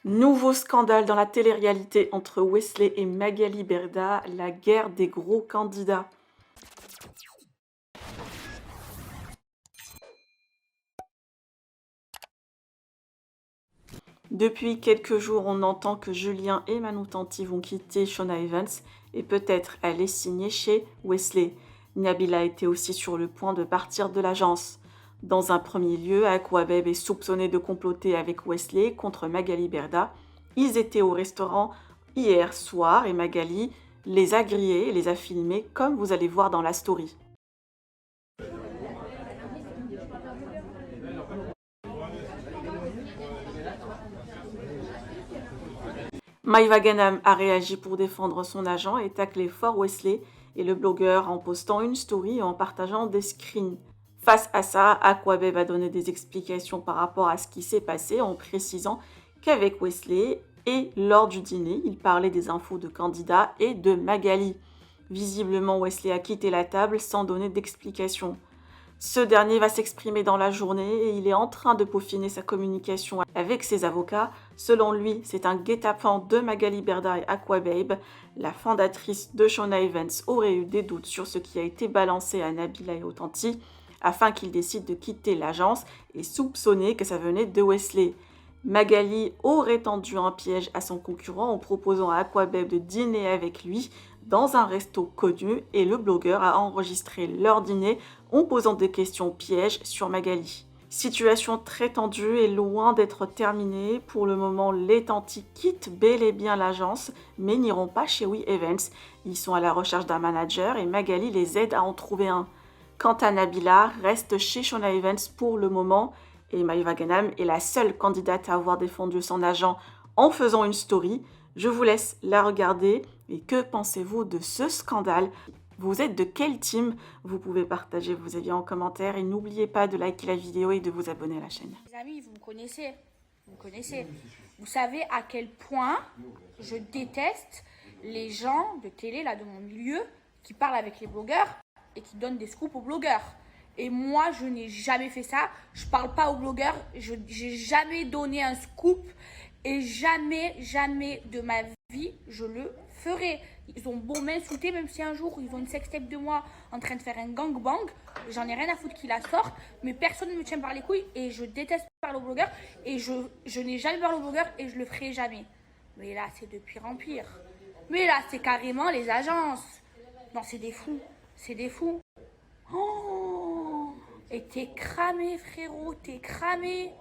Nouveau scandale dans la télé-réalité entre Wesley et Magali Berda, la guerre des gros candidats. Depuis quelques jours, on entend que Julien et Manu Tanti vont quitter Shona Evans et peut-être aller signer chez Wesley. Nabila était aussi sur le point de partir de l'agence. Dans un premier lieu, Aquabeb est soupçonné de comploter avec Wesley contre Magali Berda. Ils étaient au restaurant hier soir et Magali les a grillés et les a filmés comme vous allez voir dans la story. Maïva Ganam a réagi pour défendre son agent et taclé fort Wesley et le blogueur en postant une story et en partageant des screens. Face à ça, Aquabeb a donné des explications par rapport à ce qui s'est passé en précisant qu'avec Wesley et lors du dîner, il parlait des infos de candidats et de Magali. Visiblement, Wesley a quitté la table sans donner d'explication. Ce dernier va s'exprimer dans la journée et il est en train de peaufiner sa communication avec ses avocats. Selon lui, c'est un guet-apens de Magali Berda et Aquababe. La fondatrice de Shona Evans aurait eu des doutes sur ce qui a été balancé à Nabila et Autanti afin qu'ils décident de quitter l'agence et soupçonner que ça venait de Wesley. Magali aurait tendu un piège à son concurrent en proposant à Aquababe de dîner avec lui dans un resto connu et le blogueur a enregistré leur dîner en posant des questions pièges sur Magali. Situation très tendue et loin d'être terminée. Pour le moment, les Tanti quittent bel et bien l'agence, mais n'iront pas chez We Events. Ils sont à la recherche d'un manager et Magali les aide à en trouver un. Quant à Nabila, reste chez Shona Evans pour le moment et Maïva Ganam est la seule candidate à avoir défendu son agent en faisant une story. Je vous laisse la regarder. Et que pensez-vous de ce scandale ? Vous êtes de quel team ? Vous pouvez partager vos avis en commentaire et n'oubliez pas de liker la vidéo et de vous abonner à la chaîne. Les amis, vous me connaissez. Vous me connaissez. Vous savez à quel point je déteste les gens de télé, là, de mon milieu, qui parlent avec les blogueurs et qui donnent des scoops aux blogueurs. Et moi, je n'ai jamais fait ça. Je parle pas aux blogueurs. Je n'ai jamais donné un scoop. Et jamais, jamais de ma vie, je le ferai. Ils ont beau m'insulter, même si un jour, ils ont une sextape de moi en train de faire un gangbang. J'en ai rien à foutre qu'ils la sortent. Mais personne ne me tient par les couilles. Et je déteste parler aux blogueurs. Et je n'ai jamais parlé aux blogueurs et je le ferai jamais. Mais là, c'est de pire en pire. Mais là, c'est carrément les agences. Non, c'est des fous. C'est des fous. Oh, et t'es cramé, frérot, t'es cramé.